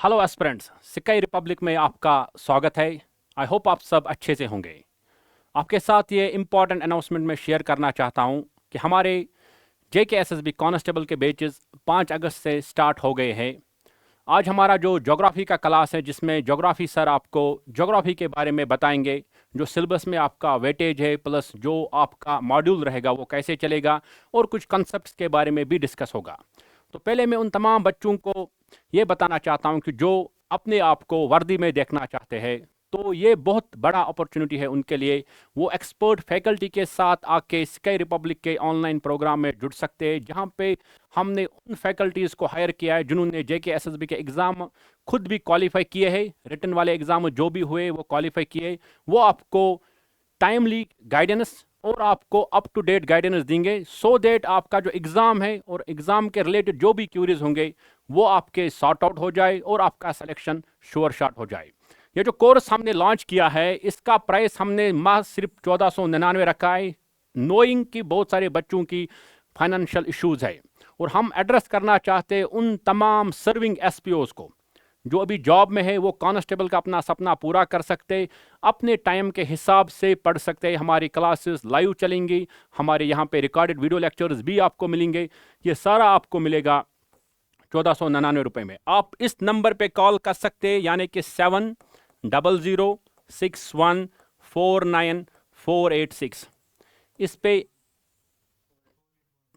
Hello aspirants, सिक्काई Republic में आपका स्वागत है। आई होप आप सब अच्छे से होंगे। आपके साथ ये इम्पॉर्टेंट अनाउंसमेंट में शेयर करना चाहता हूँ कि हमारे JKSSB कांस्टेबल के बैचेस 5 अगस्त से स्टार्ट हो गए हैं। आज हमारा जो ज्योग्राफी का क्लास है, जिसमें ज्योग्राफी सर आपको ज्योग्राफी के बारे में बताएंगे। जो सिलेबस में आपका वेटेज है प्लस जो आपका मॉड्यूल रहेगा वो कैसे चलेगा, और कुछ कंसेप्ट्स के बारे में भी डिस्कस होगा। तो पहले मैं उन तमाम बच्चों को ये बताना चाहता हूँ कि जो अपने आप को वर्दी में देखना चाहते हैं, तो ये बहुत बड़ा अपॉर्चुनिटी है उनके लिए। वो एक्सपर्ट फैकल्टी के साथ आके स्काई रिपब्लिक के ऑनलाइन प्रोग्राम में जुड़ सकते हैं, जहाँ पे हमने उन फैकल्टीज़ को हायर किया है जिन्होंने JKSSB के एग्ज़ाम खुद भी क्वालिफाई किए हैं। रिटन वाले एग्ज़ाम जो भी हुए वो क्वालिफाई किए। वो आपको टाइमली गाइडेंस और आपको अप टू डेट गाइडेंस देंगे, सो दैट आपका जो एग्ज़ाम है और एग्ज़ाम के रिलेटेड जो भी क्यूरीज होंगे वो आपके सॉर्ट आउट हो जाए और आपका सिलेक्शन श्योर शॉट हो जाए। ये जो कोर्स हमने लॉन्च किया है, इसका प्राइस हमने मात्र सिर्फ 1499 रखा है, नोइंग कि बहुत सारे बच्चों की फाइनेंशियल इश्यूज है। और हम एड्रेस करना चाहते हैं उन तमाम सर्विंग SPOs को जो अभी जॉब में है। वो कांस्टेबल का अपना सपना पूरा कर सकते, अपने टाइम के हिसाब से पढ़ सकते। हमारी क्लासेस लाइव चलेंगी, हमारे यहाँ पे रिकॉर्डेड वीडियो लेक्चर्स भी आपको मिलेंगे। ये सारा आपको मिलेगा 1499 में। आप इस नंबर पे कॉल कर सकते हैं, यानी कि 7006149486। इस पे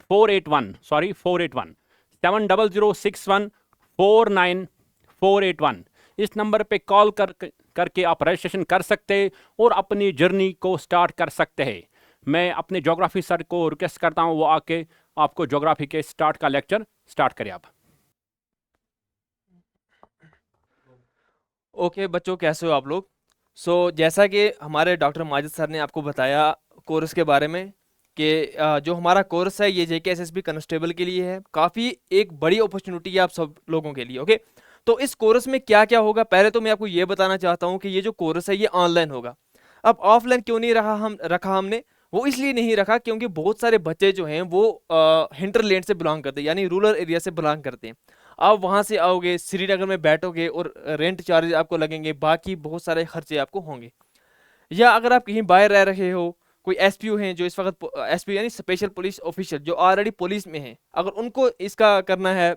481, सॉरी 481, 7006149481। इस नंबर पे कॉल करके आप रजिस्ट्रेशन कर सकते हैं और अपनी जर्नी को स्टार्ट कर सकते हैं। मैं अपने ज्योग्राफी सर को रिक्वेस्ट करता हूं वो आके आपको ज्योग्राफी के स्टार्ट का लेक्चर स्टार्ट करें। आप ओके बच्चों, कैसे हो आप लोग। जैसा कि हमारे डॉक्टर माजिद सर ने आपको बताया कोर्स के बारे में कि जो हमारा कोर्स है ये JKSSB कांस्टेबल के लिए है। काफ़ी एक बड़ी अपॉर्चुनिटी है आप सब लोगों के लिए। ओके, तो इस कोर्स में क्या क्या होगा, पहले तो मैं आपको ये बताना चाहता हूँ कि ये जो कोर्स है ये ऑनलाइन होगा। अब ऑफलाइन क्यों नहीं रखा हमने, वो इसलिए नहीं रखा क्योंकि बहुत सारे बच्चे जो हैं वो हिंटरलैंड से बिलोंग करते हैं, यानी रूरल एरिया से बिलोंग करते हैं। आप वहाँ से आओगे, श्रीनगर में बैठोगे और रेंट चार्ज आपको लगेंगे, बाकी बहुत सारे खर्चे आपको होंगे। या अगर आप कहीं बाहर रह रहे हो, कोई SPO हैं जो इस वक्त SPO यानी स्पेशल पुलिस ऑफिसर जो ऑलरेडी पुलिस में हैं, अगर उनको इसका करना है,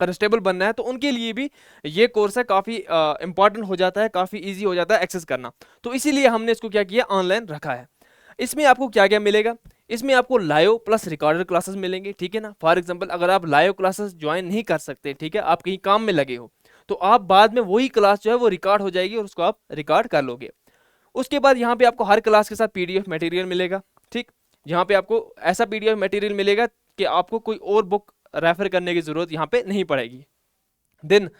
कांस्टेबल बनना है, तो उनके लिए भी ये कोर्स है काफ़ी इंपॉर्टेंट हो जाता है, काफ़ी इजी हो जाता है एक्सेस करना। तो इसीलिए हमने इसको क्या किया, ऑनलाइन रखा है। इसमें आपको क्या क्या मिलेगा, इसमें आपको लाइव प्लस रिकॉर्डेड क्लासेस मिलेंगे, ठीक है ना। फॉर एग्जांपल अगर आप लाइव क्लासेस ज्वाइन नहीं कर सकते, ठीक है, आप कहीं काम में लगे हो, तो आप बाद में वही क्लास जो है वो रिकॉर्ड हो जाएगी और उसको आप रिकॉर्ड कर लोगे। उसके बाद यहाँ पे आपको हर क्लास के साथ PDF मटेरियल मिलेगा, ठीक। यहाँ पे आपको ऐसा PDF मटेरियल मिलेगा कि आपको कोई और बुक रेफर करने की जरूरत यहाँ पे नहीं पड़ेगी। देन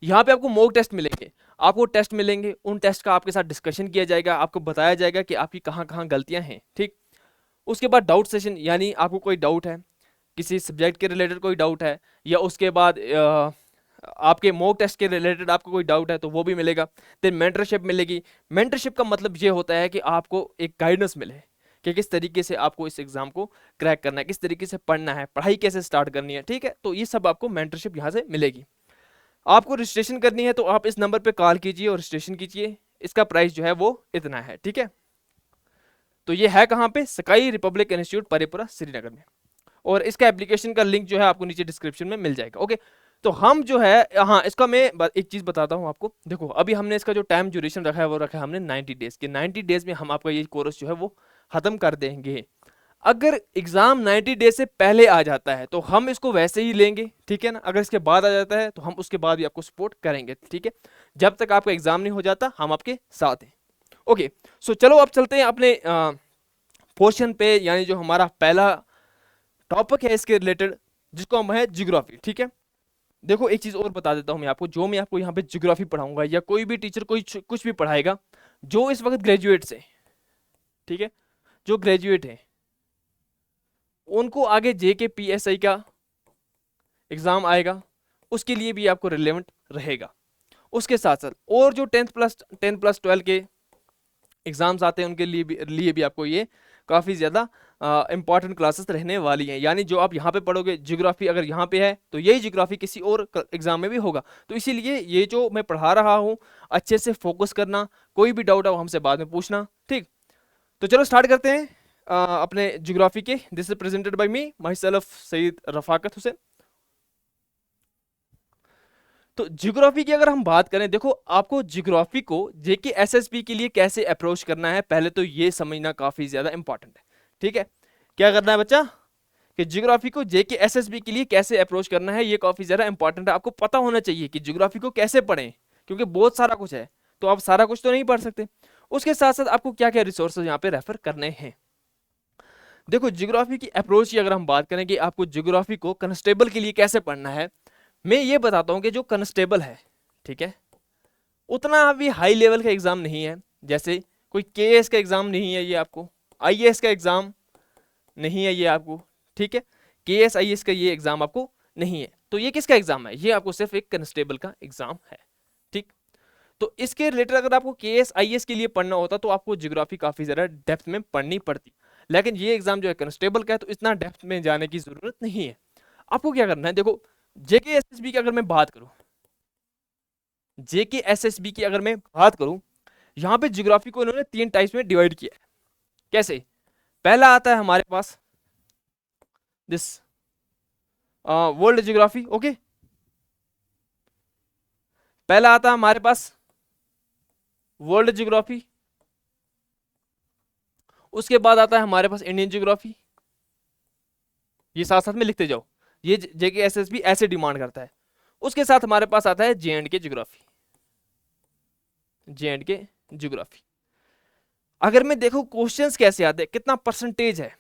यहाँ पे आपको मॉक टेस्ट मिलेंगे, आपको टेस्ट मिलेंगे, उन टेस्ट का आपके साथ डिस्कशन किया जाएगा, आपको बताया जाएगा कि आपकी कहाँ कहाँ गलतियाँ हैं, ठीक। उसके बाद डाउट सेशन, यानी आपको कोई डाउट है, किसी सब्जेक्ट के रिलेटेड कोई डाउट है, या उसके बाद आपके मॉक टेस्ट के रिलेटेड आपको कोई डाउट है तो वो भी मिलेगा। देन मेंटरशिप मिलेगी। मेंटरशिप का मतलब ये होता है कि आपको एक गाइडेंस मिले कि किस तरीके से आपको इस एग्जाम को क्रैक करना है, किस तरीके से पढ़ना है, पढ़ाई कैसे स्टार्ट करनी है, ठीक है। तो ये सब आपको मेंटरशिप यहाँ से मिलेगी। आपको रजिस्ट्रेशन करनी है तो आप इस नंबर पे कॉल कीजिए और रजिस्ट्रेशन कीजिए। इसका प्राइस जो है वो इतना है, ठीक है। तो ये है कहाँ पे, स्काई रिपब्लिक इंस्टीट्यूट परेपुरा श्रीनगर में, और इसका एप्लीकेशन का लिंक जो है आपको नीचे डिस्क्रिप्शन में मिल जाएगा। ओके, तो हम जो है, हाँ, इसका मैं एक चीज़ बताता हूँ आपको। देखो अभी हमने इसका जो टाइम ड्यूरेशन रखा है वो रखा है हमने 90 डेज़ के। 90 डेज़ में हम आपका ये कोर्स जो है वो ख़त्म कर देंगे। अगर एग्ज़ाम 90 डेज से पहले आ जाता है तो हम इसको वैसे ही लेंगे, ठीक है ना। अगर इसके बाद आ जाता है तो हम उसके बाद भी आपको सपोर्ट करेंगे, ठीक है। जब तक आपका एग्ज़ाम नहीं हो जाता हम आपके साथ हैं। ओके, सो चलो अब चलते हैं अपने पोर्शन पे, यानी जो हमारा पहला टॉपिक है इसके रिलेटेड, जिसको हम है ज्योग्राफी, ठीक है। देखो एक चीज़ और बता देता हूँ मैं आपको, जो मैं आपको यहाँ पे ज्योग्राफी पढ़ाऊंगा या कोई भी टीचर कोई कुछ भी पढ़ाएगा, जो इस वक्त ग्रेजुएट से, ठीक है, जो ग्रेजुएट है उनको आगे JKPSI का एग्ज़ाम आएगा, उसके लिए भी आपको रिलेवेंट रहेगा। उसके साथ साथ और जो 10 प्लस 12 के एग्ज़ाम्स आते हैं उनके लिए भी आपको ये काफ़ी ज़्यादा इंपॉर्टेंट क्लासेस रहने वाली हैं। यानी जो आप यहाँ पे पढ़ोगे ज्योग्राफी अगर यहाँ पे है तो यही ज्योग्राफी किसी और एग्जाम में भी होगा। तो इसीलिए ये जो मैं पढ़ा रहा हूँ अच्छे से फोकस करना, कोई भी डाउट हो हमसे बाद में पूछना, ठीक। तो चलो स्टार्ट करते हैं अपने ज्योग्राफी के। This is presented by me myself Syed Rafaqat Hussain. तो ज्योग्राफी की अगर हम बात करें, देखो आपको ज्योग्राफी को जेके एसएसबी के लिए कैसे अप्रोच करना है पहले तो ये समझना काफी ज्यादा इंपॉर्टेंट है, ठीक है। क्या करना है बच्चा कि ज्योग्राफी को जेके एसएसबी के लिए कैसे अप्रोच करना है, ये काफी ज्यादा इंपॉर्टेंट है। आपको पता होना चाहिए कि ज्योग्राफी को कैसे पढ़ें, क्योंकि बहुत सारा कुछ है तो आप सारा कुछ तो नहीं पढ़ सकते। उसके साथ साथ आपको क्या क्या रिसोर्सेज यहाँ पे रेफर करने हैं। देखो ज्योग्राफी की अप्रोच की अगर हम बात करें कि आपको ज्योग्राफी को कांस्टेबल के लिए कैसे पढ़ना है, मैं ये बताता हूँ कि जो कांस्टेबल है, ठीक है, उतना अभी हाई लेवल का एग्जाम नहीं है। जैसे कोई केएस का एग्जाम नहीं है ये आपको, आईएएस का एग्जाम नहीं है ये आपको, ठीक है। केएस आईएएस का ये एग्जाम आपको नहीं है। तो ये किसका एग्जाम है, ये आपको सिर्फ एक कांस्टेबल का एग्जाम है, ठीक। तो इसके रिलेटेड अगर आपको केएस आईएएस के लिए पढ़ना होता तो आपको ज्योग्राफी काफी ज्यादा डेप्थ में पढ़नी पड़ती, लेकिन ये एग्जाम जो है कांस्टेबल का है तो इतना डेप्थ में जाने की जरूरत नहीं है। आपको क्या करना है, देखो जेके एसएसबी की अगर मैं बात करूं, जेके एसएसबी की अगर मैं बात करूं, यहां पे ज्योग्राफी को इन्होंने 3 टाइप्स में डिवाइड किया है। कैसे, पहला आता है हमारे पास दिस वर्ल्ड ज्योग्राफी, ओके। पहला आता है हमारे पास वर्ल्ड ज्योग्राफी, उसके बाद आता है हमारे पास इंडियन ज्योग्राफी। ये साथ साथ में लिखते जाओ, ये जेके एसएसबी ऐसे डिमांड करता है। उसके साथ हमारे पास आता है जेएंडके ज्योग्राफी, जेएंडके ज्योग्राफी। अगर मैं देखो क्वेश्चंस कैसे आते हैं, कितना परसेंटेज है,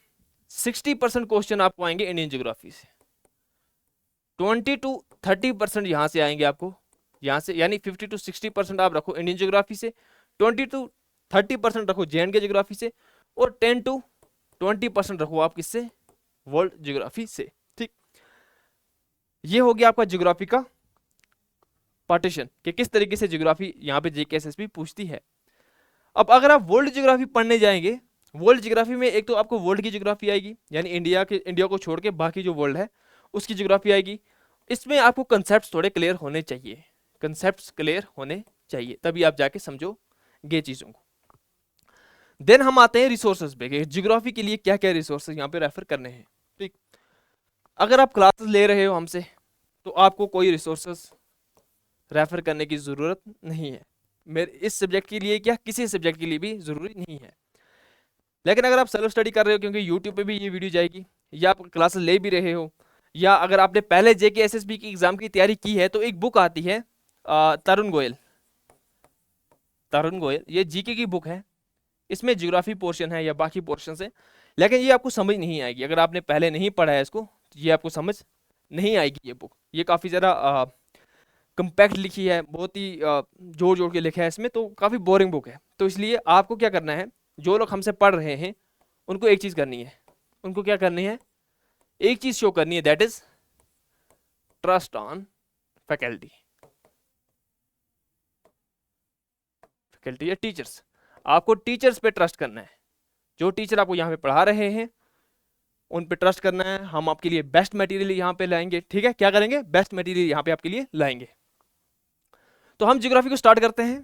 60% क्वेश्चन आपको आएंगे इंडियन ज्योग्राफी से, 20 to 30% यहां से आएंगे आपको, यहां से, यानी 50 to 60% आप रखो इंडियन ज्योग्राफी से, 20 to 30% रखो जेएंडके ज्योग्राफी से, और 10 to 20% रखो आप किससे, वर्ल्ड ज्योग्राफी से, ठीक। ये हो गया आपका ज्योग्राफी का पार्टीशन कि किस तरीके से ज्योग्राफी यहाँ पे जेकेएसएसबी पूछती है। अब अगर आप वर्ल्ड ज्योग्राफी पढ़ने जाएंगे, वर्ल्ड ज्योग्राफी में एक तो आपको वर्ल्ड की ज्योग्राफी आएगी, यानी इंडिया को छोड़ के बाकी जो वर्ल्ड है उसकी ज्योग्राफी आएगी। इसमें आपको कंसेप्ट थोड़े क्लियर होने चाहिए, कंसेप्ट क्लियर होने चाहिए, तभी आप जाके समझोगे चीजों को। देन हम आते हैं रिसोर्सेज पे, ज्योग्राफी के लिए क्या क्या रिसोर्सेज यहाँ पे रेफर करने हैं, ठीक। अगर आप क्लासेस ले रहे हो हमसे तो आपको कोई रिसोर्सेज रेफर करने की जरूरत नहीं है, मेरे इस सब्जेक्ट के लिए क्या किसी सब्जेक्ट के लिए भी जरूरी नहीं है। लेकिन अगर आप सेल्फ स्टडी कर रहे हो, क्योंकि यूट्यूब पे भी ये वीडियो जाएगी, या आप क्लासेस ले भी रहे हो, या अगर आपने पहले जेके एसएसबी की एग्जाम की तैयारी की है, तो एक बुक आती है तरुण गोयल, तरुण गोयल, ये जीके की बुक है, इसमें ज्योग्राफी पोर्शन है या बाकी पोर्शन है, लेकिन ये आपको समझ नहीं आएगी अगर आपने पहले नहीं पढ़ा है इसको, ये आपको समझ नहीं आएगी ये बुक। ये काफ़ी ज़्यादा कंपैक्ट लिखी है, बहुत ही जोड़ जोड़ के लिखा है इसमें, तो काफ़ी बोरिंग बुक है। तो इसलिए आपको क्या करना है, जो लोग हमसे पढ़ रहे हैं उनको एक चीज़ करनी है, उनको क्या करनी है, एक चीज़ शो करनी है, that is trust on faculty, faculty या टीचर्स। आपको टीचर्स पे ट्रस्ट करना है, जो टीचर आपको यहाँ पे पढ़ा रहे हैं उन पे ट्रस्ट करना है। हम आपके लिए बेस्ट मटेरियल यहाँ पे लाएंगे, ठीक है, क्या करेंगे, बेस्ट मटेरियल यहाँ पे आपके लिए लाएंगे। तो हम ज्योग्राफी को स्टार्ट करते हैं,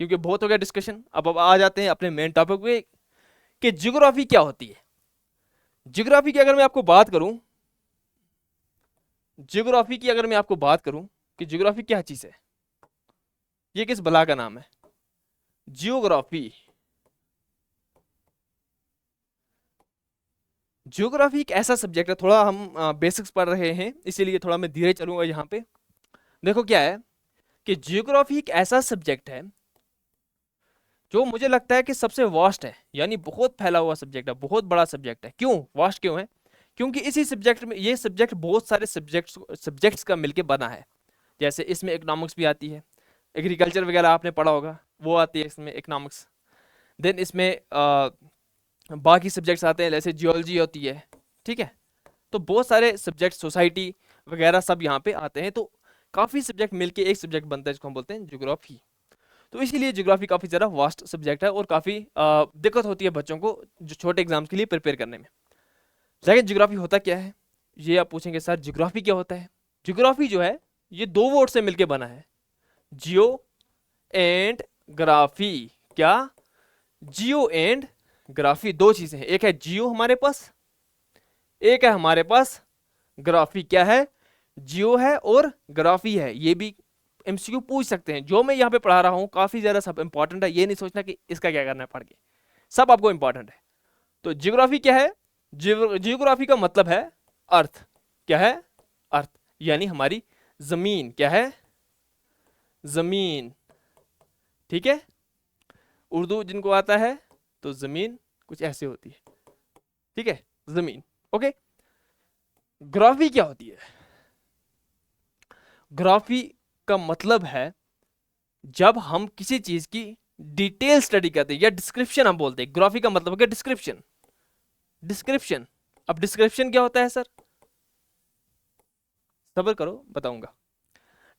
क्योंकि बहुत हो गया डिस्कशन। अब आ जाते हैं अपने मेन टॉपिक पे कि ज्योग्राफी क्या होती है। ज्योग्राफी की अगर मैं आपको बात करूं, ज्योग्राफी की अगर मैं आपको बात करूं कि ज्योग्राफी क्या चीज है, ये किस बला का नाम है, ज्योग्राफी। ज्योग्राफी एक ऐसा सब्जेक्ट है, थोड़ा हम बेसिक्स पढ़ रहे हैं इसीलिए थोड़ा मैं धीरे चलूंगा यहाँ पे। देखो क्या है कि ज्योग्राफी एक ऐसा सब्जेक्ट है जो मुझे लगता है कि सबसे वास्ट है, यानी बहुत फैला हुआ सब्जेक्ट है, बहुत बड़ा सब्जेक्ट है। क्यों वास्ट क्यों है, क्योंकि इसी सब्जेक्ट में, ये सब्जेक्ट बहुत सारे सब्जेक्ट्स का मिलके बना है। जैसे इसमें इकोनॉमिक्स भी आती है, एग्रीकल्चर वगैरह आपने पढ़ा होगा वो आती है इसमें इकोनॉमिक्स। देन इसमें बाकी सब्जेक्ट्स आते हैं, जैसे जियोलॉजी होती है, ठीक है। तो बहुत सारे सब्जेक्ट, सोसाइटी वगैरह सब यहाँ पे आते हैं, तो काफ़ी सब्जेक्ट मिलके एक सब्जेक्ट बनता है जिसको हम बोलते हैं ज्योग्राफी। तो इसीलिए ज्योग्राफी काफ़ी ज़्यादा वास्ट सब्जेक्ट है और काफ़ी दिक्कत होती है बच्चों को जो छोटे एग्जाम्स के लिए प्रिपेयर करने में। लेकिन ज्योग्राफी होता क्या है, ये आप पूछेंगे सर ज्योग्राफी क्या होता है। ज्योग्राफी जो है ये दो वर्ड से मिलके बना है, जियो एंड ग्राफी। क्या, जियो एंड ग्राफी, दो चीजें हैं, एक है जियो हमारे पास, एक है हमारे पास ग्राफी। क्या है, जियो है और ग्राफी है। ये भी एमसीक्यू पूछ सकते हैं। जो मैं यहाँ पे पढ़ा रहा हूँ काफी ज्यादा सब इंपॉर्टेंट है, ये नहीं सोचना कि इसका क्या करना है पढ़ के, सब आपको इंपॉर्टेंट है। तो जियोग्राफी क्या है, जियोग्राफी का मतलब है अर्थ। क्या है, अर्थ, यानी हमारी जमीन। क्या है, जमीन। ठीक है, उर्दू जिनको आता है तो जमीन कुछ ऐसे होती है। ठीक है, जमीन। ओके, ग्राफी क्या होती है, ग्राफी का मतलब है जब हम किसी चीज की डिटेल स्टडी करते हैं या डिस्क्रिप्शन हम बोलते हैं। ग्राफी का मतलब है डिस्क्रिप्शन, डिस्क्रिप्शन। अब डिस्क्रिप्शन क्या होता है सर, सब्र करो बताऊंगा।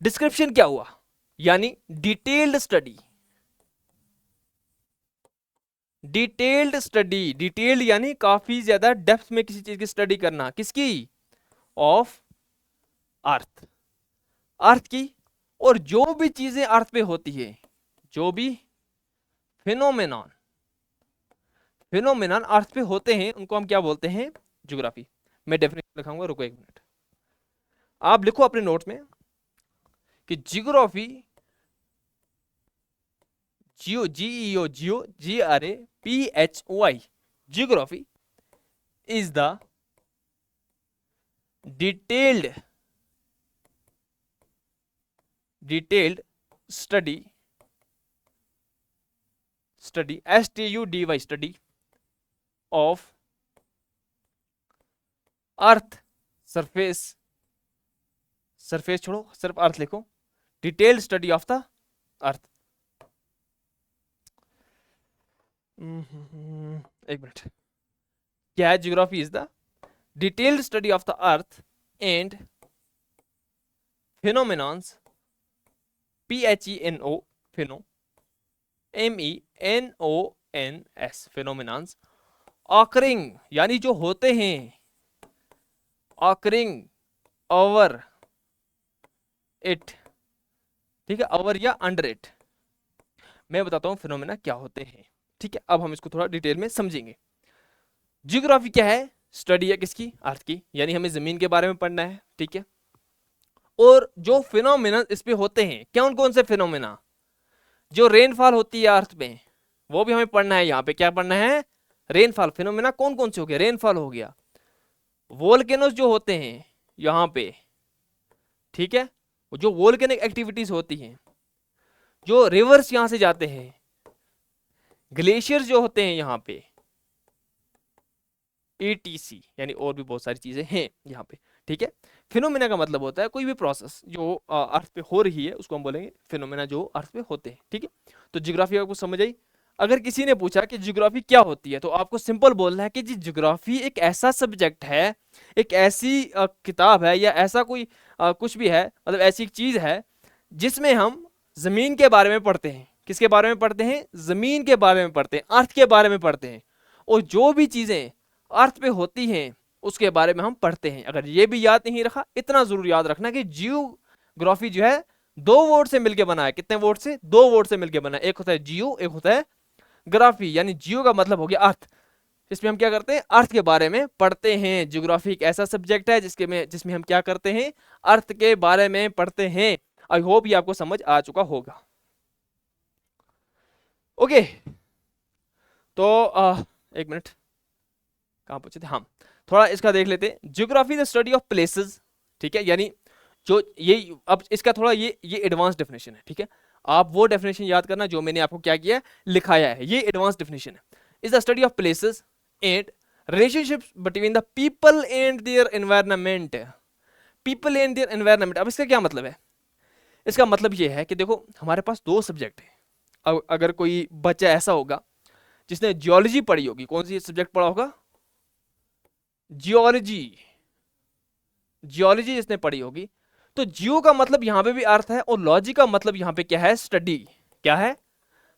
डिस्क्रिप्शन क्या हुआ, यानी detailed study. Detailed study, detailed यानी काफी ज्यादा डेप्थ में किसी चीज की स्टडी करना, किसकी, ऑफ अर्थ, अर्थ की। और जो भी चीजें अर्थ पे होती है, जो भी फिनोमेनॉन, फिनोमेनॉन अर्थ पे होते हैं, उनको हम क्या बोलते हैं, ज्योग्राफी। मैं डेफिनेशन लिखाऊंगा, रुको एक मिनट। आप लिखो अपने नोट्स में कि geography, geo, GEO, geo, GRAPHOI, geography is the detailed study STUDY study of earth surface, surface छोड़ो सिर्फ अर्थ लिखो, detailed study of the earth. एक मिनट, क्या है, geography is the detailed study of the earth and phenomenons, PHENO, pheno, MENONS, phenomenons, occurring यानी जो होते हैं, ऑकरिंग ओवर इट। ठीक है, ओवर या अंडर इट। मैं बताता हूं फिनोमेना क्या होते हैं। ठीक है, अब हम इसको थोड़ा डिटेल में समझेंगे। जियोग्राफी क्या है, स्टडी है किसकी, अर्थ की, यानी हमें जमीन के बारे में पढ़ना है। ठीक है, और जो फिनोमेना इस पे होते हैं, कौन कौन से फिनोमेना, जो रेनफॉल होती है अर्थ में, वो भी हमें पढ़ना है। यहाँ पे क्या पढ़ना है, रेनफॉल। फिनोमेना कौन कौन से हो गया, रेनफॉल हो गया, वोल्केनोस जो होते हैं यहाँ पे, ठीक है, जो वोल्केनिक एक्टिविटीज होती हैं, जो रिवर्स यहां से जाते हैं, ग्लेशियर जो होते हैं यहाँ पे, ETC, यानी और भी बहुत सारी चीजें हैं यहाँ पे। ठीक है, फिनोमेना का मतलब होता है कोई भी प्रोसेस जो अर्थ पे हो रही है, उसको हम बोलेंगे फिनोमेना जो अर्थ पे होते हैं। ठीक है, तो ज्योग्राफी आपको समझ आई। अगर किसी ने पूछा कि ज्योग्राफी क्या होती है, तो आपको सिंपल बोलना है कि जी ज्योग्राफी एक ऐसा सब्जेक्ट है, एक ऐसी किताब है, या ऐसा कोई कुछ भी है, मतलब ऐसी एक चीज है जिसमें हम जमीन के बारे में पढ़ते हैं। किसके बारे में पढ़ते हैं, जमीन के बारे में पढ़ते हैं, अर्थ के बारे में पढ़ते हैं, और जो भी चीजें अर्थ पे होती हैं उसके बारे में हम पढ़ते हैं। अगर ये भी याद नहीं रखा, इतना जरूर याद रखना कि जियोग्राफी जो है दो वर्ड से मिलकर बना है। कितने वर्ड से, दो वर्ड से मिलकर बना है। एक होता है जियो, एक होता है ग्राफी। यानी जियो का मतलब हो गया अर्थ, इसमें हम क्या करते हैं, अर्थ के बारे में पढ़ते हैं। ज्योग्राफी एक ऐसा सब्जेक्ट है जिसमें हम क्या करते हैं, अर्थ के बारे में पढ़ते हैं। आई होप ये आपको समझ आ चुका होगा। ओके, तो एक मिनट, कहां पहुंचे थे, हाँ, थोड़ा इसका देख लेते हैं। Geography the study of places. ठीक है, यानी जो ये, अब इसका थोड़ा ये एडवांस डेफिनेशन है। ठीक है, आप वो डेफिनेशन याद करना जो मैंने आपको क्या किया, लिखाया है। ये एडवांस डेफिनेशन है। Is the study of places and relationships between the people and their environment. People and their environment, अब इसका क्या मतलब है, इसका मतलब ये है कि देखो हमारे पास दो सब्जेक्ट है। अगर कोई बच्चा ऐसा होगा जिसने जियोलॉजी पढ़ी होगी, कौन सी सब्जेक्ट पढ़ा होगा, जियोलॉजी, जियोलॉजी जिसने पढ़ी होगी, तो जियो का मतलब यहां पे भी अर्थ है, और लॉजी का मतलब यहां पे क्या है, स्टडी। क्या है,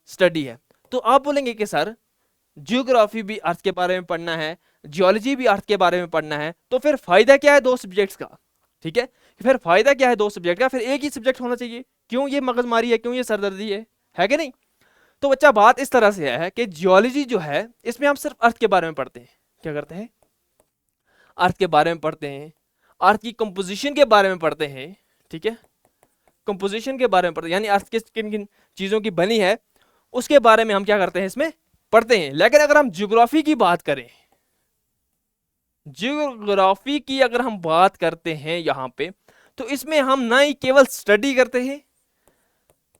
स्टडी है। तो आप बोलेंगे कि सर जियोग्राफी भी अर्थ के बारे में पढ़ना है, जियोलॉजी भी अर्थ के बारे में पढ़ना है, तो फिर फायदा क्या है दो सब्जेक्ट्स का, ठीक है, फिर फायदा क्या है दो सब्जेक्ट का, फिर एक ही सब्जेक्ट होना चाहिए, क्यों ये मगजमारी है, क्यों ये सरदर्दी है कि नहीं। तो बच्चा बात इस तरह से है कि जियोलॉजी जो है इसमें हम सिर्फ अर्थ के बारे में पढ़ते हैं, क्या करते हैं, अर्थ के बारे में पढ़ते हैं, अर्थ की कंपोजिशन के बारे में पढ़ते हैं, ठीक है, कंपोजिशन के बारे में पढ़ते हैं, यानी अर्थ किस किन किन चीजों की बनी है उसके बारे में हम क्या करते हैं, इसमें पढ़ते हैं। लेकिन अगर हम ज्योग्राफी की बात करें, ज्योग्राफी की अगर हम बात करते हैं यहां पे, तो इसमें हम ना ही केवल स्टडी करते हैं,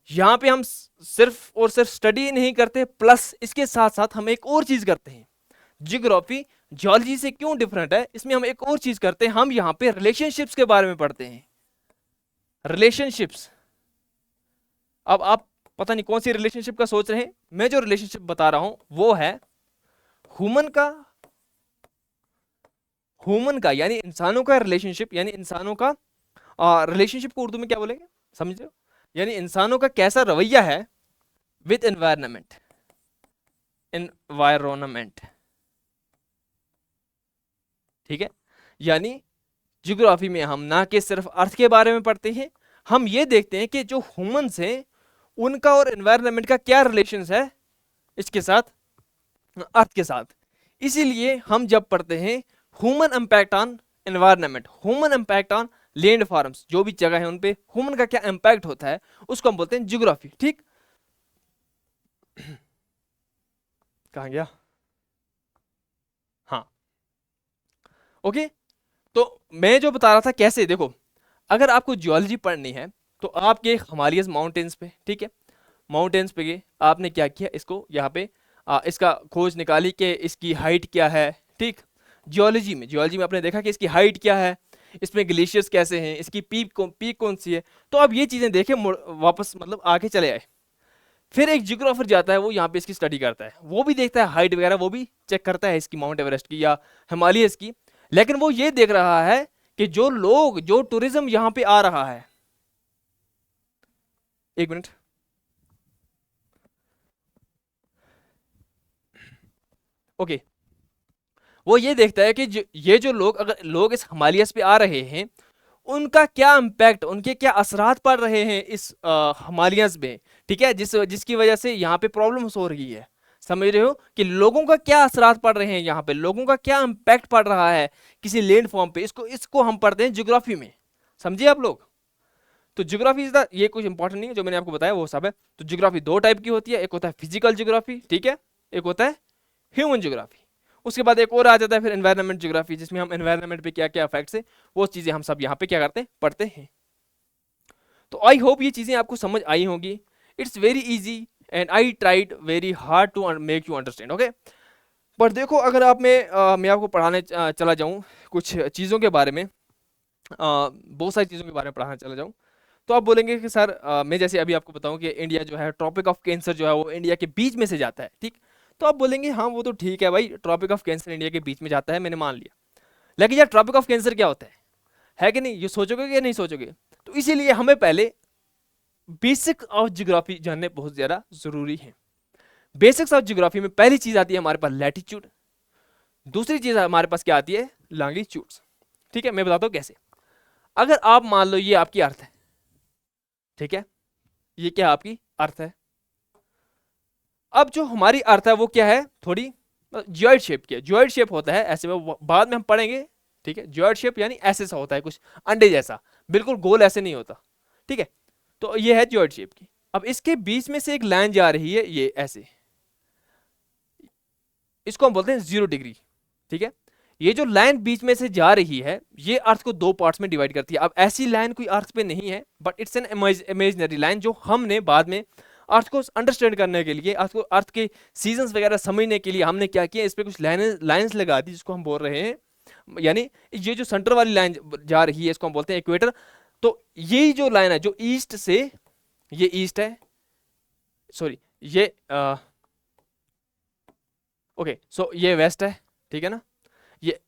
यहां पे हम सिर्फ और सिर्फ स्टडी नहीं करते, प्लस इसके साथ साथ हम एक और चीज करते हैं। ज्योग्राफी जियोलॉजी से क्यों डिफरेंट है, इसमें हम एक और चीज करते हैं, हम यहां पे रिलेशनशिप्स के बारे में पढ़ते हैं, रिलेशनशिप्स। अब आप पता नहीं कौन सी रिलेशनशिप का सोच रहे हैं, मैं जो रिलेशनशिप बता रहा हूं वो है ह्यूमन का यानी इंसानों का रिलेशनशिप, यानी इंसानों का रिलेशनशिप को उर्दू में क्या बोलेंगे समझ रहे हो, यानी इंसानों का कैसा रवैया है विद एनवायरनमेंट, ठीक है। यानी ज्योग्राफी में हम ना कि सिर्फ अर्थ के बारे में पढ़ते हैं, हम ये देखते हैं कि जो ह्यूमंस हैं उनका और एनवायरनमेंट का क्या रिलेशन है इसके साथ, अर्थ के साथ। इसीलिए हम जब पढ़ते हैं human impact on environment, human impact on land forms, जो भी जगह है उन पे ह्यूमन का क्या इम्पैक्ट होता है उसको हम बोलते हैं ज्योग्राफी, ठीक। कहाँ गया, हाँ ओके। तो मैं जो बता रहा था कैसे, देखो अगर आपको जियोलॉजी पढ़नी है तो आप गए हिमालयस माउंटेन्स पे, ठीक है, माउंटेन्स पे गए, आपने क्या किया, इसको यहाँ पे इसका खोज निकाली कि इसकी हाइट क्या है, ठीक। जियोलॉजी में आपने देखा कि इसकी हाइट क्या है, इसमें ग्लेशियर्स कैसे हैं, इसकी पीक कौन सी है, तो अब ये चीज़ें देखे वापस मतलब आके चले आए। फिर एक जियोग्राफर जाता है, वो यहाँ पे इसकी स्टडी करता है, वो भी देखता है हाइट वगैरह, वो भी चेक करता है इसकी माउंट एवरेस्ट की या हिमालयस की, लेकिन वो ये देख रहा है कि जो टूरिज्म यहाँ पे आ रहा है, एक मिनट, ओके, वो ये देखता है कि ये जो लोग, अगर लोग इस हिमालयस पे आ रहे हैं उनका क्या इम्पैक्ट, उनके क्या असरात पड़ रहे हैं इस हिमालयस में, ठीक है, जिसकी वजह से यहाँ पे प्रॉब्लम्स हो रही है, समझ रहे हो कि लोगों का क्या असरात पड़ रहे हैं यहाँ पे, लोगों का क्या इम्पैक्ट पड़ रहा है किसी लैंड फॉर्म पे, इसको हम पढ़ते हैं ज्योग्राफी में, समझिए आप लोग। तो ज्योग्राफी इज द, ये कुछ इंपॉर्टेंट नहीं है जो मैंने आपको बताया वो सब है। तो ज्योग्राफी दो टाइप की होती है, एक होता है फिजिकल ज्योग्राफी, ठीक है, एक होता है ह्यूमन ज्योग्राफी। उसके बाद एक और आ जाता है फिर एनवायरनमेंट ज्योग्राफी, जिसमें हम एनवायरनमेंट पे क्या क्या इफेक्ट्स है वो चीजें हम सब यहाँ पे क्या करते हैं, पढ़ते हैं। तो आई होप ये चीजें आपको समझ आई होंगी। It's very easy and I tried very hard to make you understand, okay. पर देखो अगर मैं आपको पढ़ाने चला जाऊँ कुछ चीज़ों के बारे में, बहुत सारी चीज़ों के बारे में पढ़ाना चला जाऊँ, तो आप बोलेंगे कि सर मैं जैसे अभी आपको बताऊं कि इंडिया जो है ट्रॉपिक ऑफ कैंसर जो है वो इंडिया के बीच में से जाता है, ठीक। तो आप बोलेंगे हाँ वो तो ठीक है भाई, ट्रॉपिक ऑफ कैंसर इंडिया के बीच में जाता है, मैंने मान लिया, लेकिन यार ट्रॉपिक ऑफ कैंसर क्या होता है कि नहीं, ये सोचोगे कि नहीं सोचोगे। तो इसीलिए हमें पहले बेसिक ऑफ जियोग्राफी जानने बहुत ज़्यादा ज़रूरी है। बेसिक्स ऑफ जियोग्राफी में पहली चीज़ आती है हमारे पास लैटिट्यूड, दूसरी चीज़ हमारे पास क्या आती है, लॉन्गिट्यूड्स, ठीक है। मैं बताता हूँ कैसे। अगर आप मान लो ये आपकी अर्थ है, ठीक है, ये क्या आपकी अर्थ है, अब जो हमारी अर्थ है वो क्या है, थोड़ी जियोइड शेप की है, जियोइड शेप होता है ऐसे, में बाद में हम पढ़ेंगे, ठीक है। जियोइड शेप यानी ऐसे सा होता है, कुछ अंडे जैसा, बिल्कुल गोल ऐसे नहीं होता, ठीक है। तो ये है जियोइड शेप की। अब इसके बीच में से एक लाइन जा रही है ये ऐसे, इसको हम बोलते हैं 0 डिग्री, ठीक है। ये जो लाइन बीच में से जा रही है ये अर्थ को दो पार्ट्स में डिवाइड करती है। अब ऐसी लाइन कोई अर्थ पे नहीं है, but it's an imaginary line जो हमने बाद में अर्थ को अंडरस्टैंड करने के लिए, अर्थ के सीजन्स वगैरह समझने के लिए हमने क्या किया, इस पर कुछ लाइन्स लगा दी, जिसको हम बोल रहे हैं, यानी ये जो सेंटर वाली लाइन जा रही है इसको हम बोलते हैं इक्वेटर। तो यही जो लाइन है जो ईस्ट से, ये ईस्ट है, सॉरी ये ओके, सो ये वेस्ट है, ठीक है ना, ये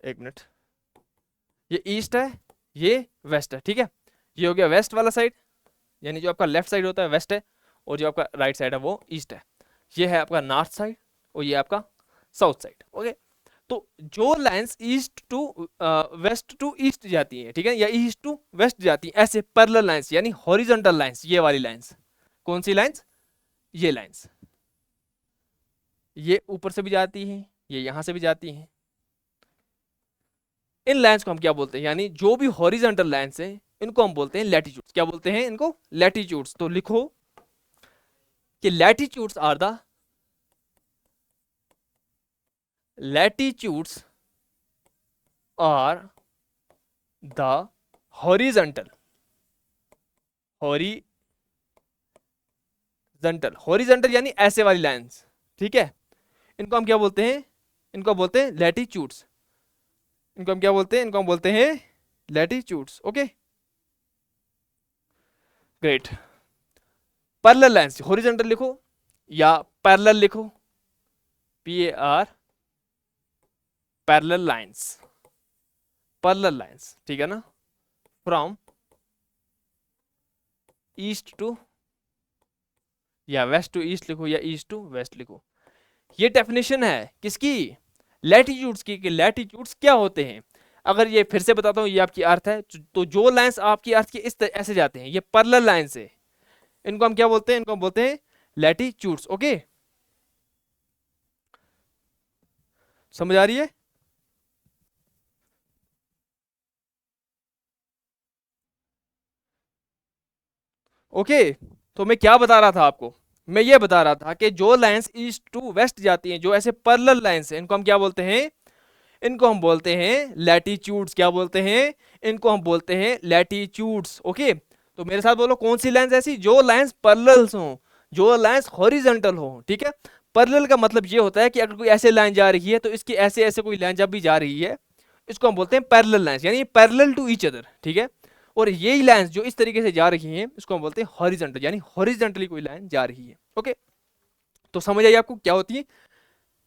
एक मिनट, ये ईस्ट है, ये वेस्ट है, ठीक है, ये हो गया वेस्ट वाला साइड, यानी जो आपका लेफ्ट साइड होता है वेस्ट है, और जो आपका राइट साइड है वो ईस्ट है। ये है आपका नॉर्थ साइड और ये आपका साउथ साइड। ओके, तो जो lines east to west to east जाती है, ठीक है, या ईस्ट टू वेस्ट जाती है, ऐसे पैरेलल लाइंस यानी हॉरिजॉन्टल लाइंस, ये वाली लाइंस, कौन सी लाइंस, ये लाइंस, ये ऊपर से भी जाती है, ये यहां से भी जाती है। इन लाइंस को हम क्या बोलते हैं, यानी जो भी हॉरिजॉन्टल लाइंस है इनको हम बोलते हैं लैटिट्यूड्स। क्या बोलते हैं इनको, लैटिट्यूड्स। तो लिखो कि latitudes are the latitudes are the horizontal यानी ऐसे वाली लाइंस, ठीक है, इनको हम क्या बोलते हैं, इनको बोलते हैं लैटिट्यूड्स। इनको हम क्या बोलते हैं, इनको हम बोलते हैं latitudes. Okay, great. Parallel lines, horizontal लिखो या पैरेलल लिखो, PAR, parallel lines, parallel lines, ठीक है ना, फ्रॉम ईस्ट टू, या वेस्ट टू ईस्ट लिखो, या ईस्ट टू वेस्ट लिखो। ये डेफिनेशन है किसकी, लैटिट्यूड्स की, कि लैटिट्यूड्स क्या होते हैं। अगर ये फिर से बताता हूँ, ये आपकी अर्थ है, तो जो लाइंस आपकी अर्थ के इस ऐसे जाते हैं, ये पैरेलल लाइंस है, इनको हम क्या बोलते हैं, इनको हम बोलते हैं लैटिट्यूड्स। ओके, समझ आ रही है। ओके, तो मैं क्या बता रहा था आपको, मैं ये बता रहा था कि जो लाइंस ईस्ट टू वेस्ट जाती हैं, जो ऐसे पैरेलल लाइंस हैं, इनको हम क्या बोलते हैं, इनको हम बोलते हैं लैटिट्यूड्स। क्या बोलते हैं, इनको हम बोलते हैं लैटिट्यूड्स। ओके, तो मेरे साथ बोलो, कौन सी लाइंस ऐसी, जो लाइंस पैरेलल्स हो, जो लाइंस हॉरिजॉन्टल हो, ठीक है। पैरेलल का मतलब ये होता है कि अगर कोई ऐसे लाइन जा रही है तो इसकी ऐसे ऐसे कोई लाइन जब भी जा रही है, इसको हम बोलते हैं पैरेलल लाइंस, यानी पैरेलल टू ईच अदर, ठीक है। और यही लाइंस जो इस तरीके से जा रही हैं, इसको हम बोलते हैं हॉरिजॉन्टल, यानी हॉरिजॉन्टली कोई लाइन जा रही है। ओके, तो समझ आई आपको क्या होती है।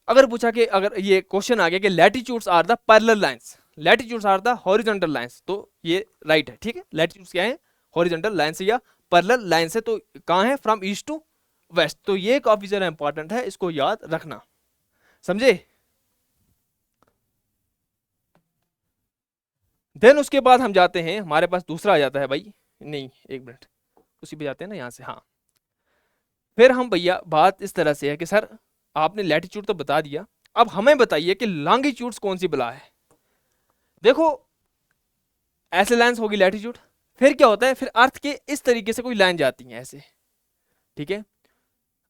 अगर पूछा कि, अगर ये क्वेश्चन आ गया कि latitudes are the parallel lines, latitudes are the horizontal lines, तो ये राइट है, ठीक है। लैटिट्यूड्स क्या है, हॉरिजॉन्टल लाइंस या पैरेलल लाइंस है। तो कहाँ है, फ्रॉम ईस्ट टू वेस्ट। तो ये काफी ज्यादा इंपॉर्टेंट है, इसको याद रखना, समझे। देन उसके बाद हम जाते हैं, हमारे पास दूसरा आ जाता है भाई, नहीं एक मिनट, उसी पे जाते हैं ना यहाँ से, हाँ। फिर हम भैया बात इस तरह से है कि सर आपने लैटिट्यूड तो बता दिया, अब हमें बताइए कि लॉन्गिट्यूड्स कौन सी बला है। देखो, ऐसे लाइंस होगी लैटिट्यूड, फिर क्या होता है, फिर अर्थ के इस तरीके से कोई लाइन जाती है ऐसे, ठीक है,